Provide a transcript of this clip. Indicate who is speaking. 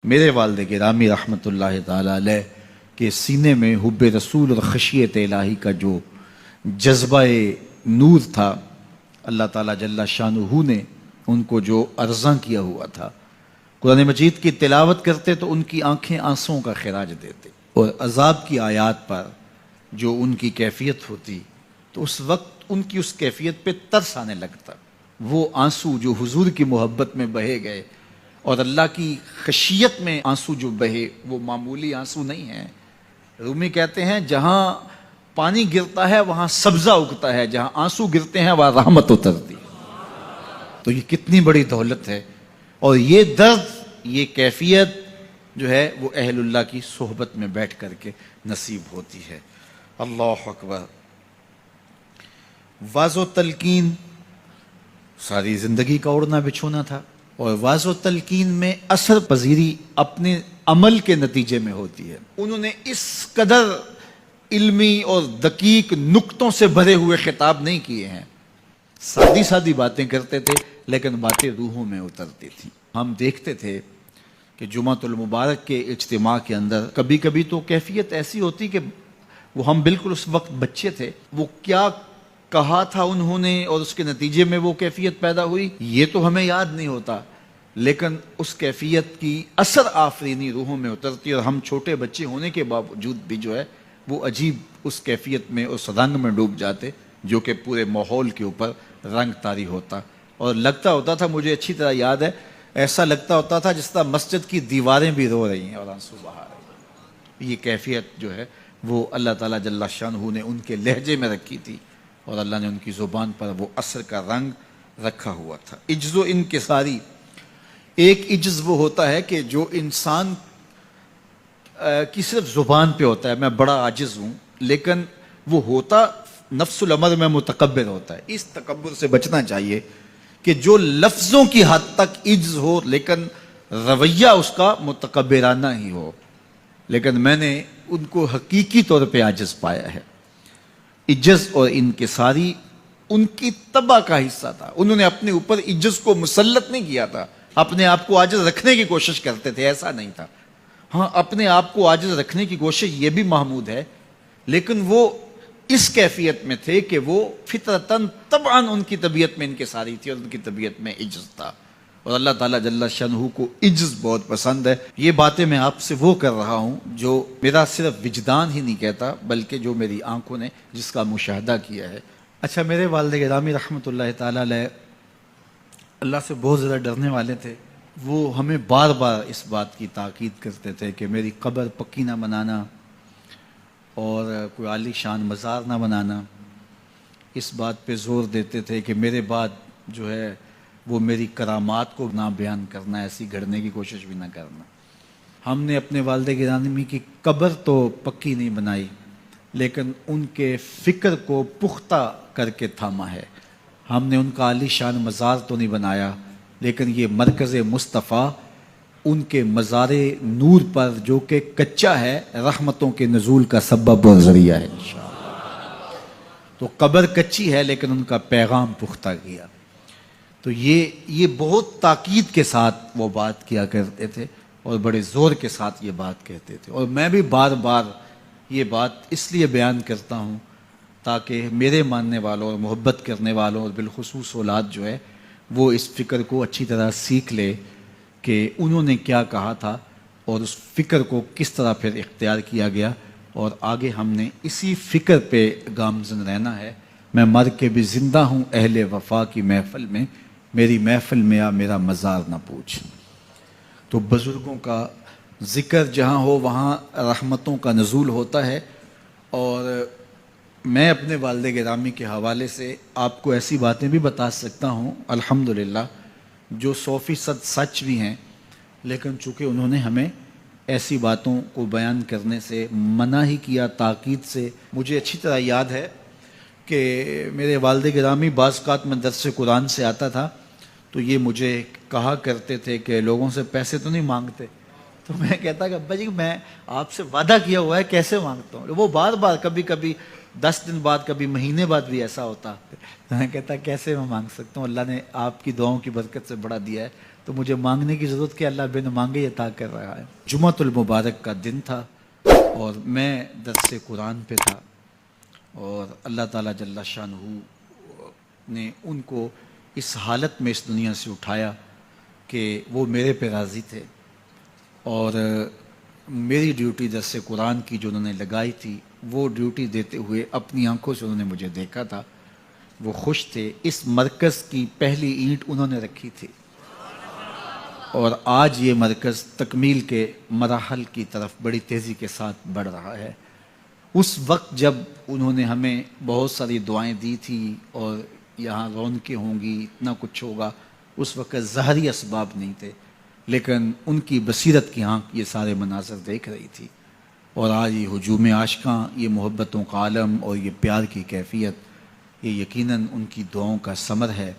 Speaker 1: میرے والد گرامی رحمۃ اللہ تعالی علیہ کے سینے میں حب رسول اور خشیت الہی کا جو جذبہ نور تھا، اللہ تعالیٰ جل شانہ نے ان کو جو عرضاں کیا ہوا تھا، قرآن مجید کی تلاوت کرتے تو ان کی آنکھیں آنسوں کا خراج دیتے، اور عذاب کی آیات پر جو ان کی کیفیت ہوتی تو اس وقت ان کی اس کیفیت پہ ترس آنے لگتا۔ وہ آنسو جو حضور کی محبت میں بہے گئے اور اللہ کی خشیت میں آنسو جو بہے، وہ معمولی آنسو نہیں ہیں۔ رومی کہتے ہیں جہاں پانی گرتا ہے وہاں سبزہ اگتا ہے، جہاں آنسو گرتے ہیں وہاں رحمت اترتی ہے۔ تو یہ کتنی بڑی دولت ہے، اور یہ درد، یہ کیفیت جو ہے وہ اہل اللہ کی صحبت میں بیٹھ کر کے نصیب ہوتی ہے۔ اللہ اکبر۔ واز و تلقین ساری زندگی کا اڑنا بچھونا تھا، اور واز و تلقین میں اثر پذیری اپنے عمل کے نتیجے میں ہوتی ہے۔ انہوں نے اس قدر علمی اور دقیق نکتوں سے بھرے ہوئے خطاب نہیں کیے ہیں، سادی سادی باتیں کرتے تھے لیکن باتیں روحوں میں اترتی تھیں۔ ہم دیکھتے تھے کہ جمعۃ المبارک کے اجتماع کے اندر کبھی کبھی تو کیفیت ایسی ہوتی کہ وہ ہم بالکل اس وقت بچے تھے، وہ کیا کہا تھا انہوں نے اور اس کے نتیجے میں وہ کیفیت پیدا ہوئی یہ تو ہمیں یاد نہیں ہوتا، لیکن اس کیفیت کی اثر آفرینی روحوں میں اترتی، اور ہم چھوٹے بچے ہونے کے باوجود بھی جو ہے وہ عجیب اس کیفیت میں، اس رنگ میں ڈوب جاتے جو کہ پورے ماحول کے اوپر رنگ طاری ہوتا، اور لگتا ہوتا تھا، مجھے اچھی طرح یاد ہے، ایسا لگتا ہوتا تھا جس طرح مسجد کی دیواریں بھی رو رہی ہیں اور آنسو بہا رہی ہیں۔ یہ کیفیت جو ہے وہ اللہ تعالیٰ جل شانہ نے ان کے لہجے میں رکھی تھی، اور اللہ نے ان کی زبان پر وہ اثر کا رنگ رکھا ہوا تھا۔ عجز و انکساری، ایک عجز وہ ہوتا ہے کہ جو انسان کی صرف زبان پہ ہوتا ہے، میں بڑا عاجز ہوں، لیکن وہ ہوتا نفس الامر میں متکبر ہوتا ہے۔ اس تکبر سے بچنا چاہیے کہ جو لفظوں کی حد تک عجز ہو لیکن رویہ اس کا متکبرانہ ہی ہو، لیکن میں نے ان کو حقیقی طور پہ عاجز پایا ہے۔ عجز اور انکساری ان کی طبع کا حصہ تھا، انہوں نے اپنے اوپر عجز کو مسلط نہیں کیا تھا، اپنے آپ کو عاجز رکھنے کی کوشش کرتے تھے، ایسا نہیں تھا۔ ہاں، اپنے آپ کو عاجز رکھنے کی کوشش یہ بھی محمود ہے، لیکن وہ اس کیفیت میں تھے کہ وہ فطرتاً طبعاً ان کی طبیعت میں انکساری تھی اور ان کی طبیعت میں عجز تھا، اور اللہ تعالیٰ جل شانہ کو عجز بہت پسند ہے۔ یہ باتیں میں آپ سے وہ کر رہا ہوں جو میرا صرف وجدان ہی نہیں کہتا بلکہ جو میری آنکھوں نے جس کا مشاہدہ کیا ہے۔ اچھا، میرے والد گرامی رحمۃ اللہ تعالیٰ علیہ اللہ سے بہت زیادہ ڈرنے والے تھے۔ وہ ہمیں بار بار اس بات کی تاکید کرتے تھے کہ میری قبر پکی نہ بنانا اور کوئی عالی شان مزار نہ بنانا۔ اس بات پہ زور دیتے تھے کہ میرے بعد جو ہے وہ میری کرامات کو نہ بیان کرنا، ایسی گھڑنے کی کوشش بھی نہ کرنا۔ ہم نے اپنے والد گرامی کی قبر تو پکی نہیں بنائی، لیکن ان کے فکر کو پختہ کر کے تھاما ہے۔ ہم نے ان کا عالی شان مزار تو نہیں بنایا، لیکن یہ مرکز مصطفیٰ ان کے مزار نور پر جو کہ کچا ہے، رحمتوں کے نزول کا سبب اور ذریعہ ہے انشاءاللہ۔ تو قبر کچی ہے لیکن ان کا پیغام پختہ کیا۔ تو یہ بہت تاکید کے ساتھ وہ بات کیا کرتے تھے اور بڑے زور کے ساتھ یہ بات کہتے تھے، اور میں بھی بار بار یہ بات اس لیے بیان کرتا ہوں تاکہ میرے ماننے والوں اور محبت کرنے والوں اور بالخصوص اولاد جو ہے وہ اس فکر کو اچھی طرح سیکھ لے کہ انہوں نے کیا کہا تھا اور اس فکر کو کس طرح پھر اختیار کیا گیا، اور آگے ہم نے اسی فکر پہ گامزن رہنا ہے۔ میں مر کے بھی زندہ ہوں اہل وفا کی محفل میں، میری محفل میں آ میرا مزار نہ پوچھ۔ تو بزرگوں کا ذکر جہاں ہو وہاں رحمتوں کا نزول ہوتا ہے، اور میں اپنے والد گرامی کے حوالے سے آپ کو ایسی باتیں بھی بتا سکتا ہوں الحمدللہ جو 100% سچ بھی ہیں، لیکن چونکہ انہوں نے ہمیں ایسی باتوں کو بیان کرنے سے منع ہی کیا تاکید سے۔ مجھے اچھی طرح یاد ہے کہ میرے والد گرامی بعض اوقات میں درس قرآن سے آتا تھا تو یہ مجھے کہا کرتے تھے کہ لوگوں سے پیسے تو نہیں مانگتے؟ تو میں کہتا کہ ابا جی میں آپ سے وعدہ کیا ہوا ہے، کیسے مانگتا ہوں؟ وہ بار بار کبھی کبھی 10 دن بعد کبھی مہینے بعد بھی ایسا ہوتا، تو میں کہتا کیسے میں مانگ سکتا ہوں، اللہ نے آپ کی دعاؤں کی برکت سے بڑا دیا ہے، تو مجھے مانگنے کی ضرورت کہ اللہ بن مانگے عطا کر رہا ہے۔ جمعۃ المبارک کا دن تھا اور میں درس قرآن پہ تھا، اور اللہ تعالیٰ جل شانہ نے ان کو اس حالت میں اس دنیا سے اٹھایا کہ وہ میرے پہ راضی تھے، اور میری ڈیوٹی درس قرآن کی جو انہوں نے لگائی تھی وہ ڈیوٹی دیتے ہوئے اپنی آنکھوں سے انہوں نے مجھے دیکھا تھا، وہ خوش تھے۔ اس مرکز کی پہلی اینٹ انہوں نے رکھی تھی، اور آج یہ مرکز تکمیل کے مراحل کی طرف بڑی تیزی کے ساتھ بڑھ رہا ہے۔ اس وقت جب انہوں نے ہمیں بہت ساری دعائیں دی تھی اور یہاں رونقیں ہوں گی، اتنا کچھ ہوگا، اس وقت ظاہری اسباب نہیں تھے، لیکن ان کی بصیرت کی آنکھ یہ سارے مناظر دیکھ رہی تھی، اور آج یہ ہجوم عاشقاں، یہ محبتوں کا عالم اور یہ پیار کی کیفیت، یہ یقیناً ان کی دعاؤں کا ثمر ہے۔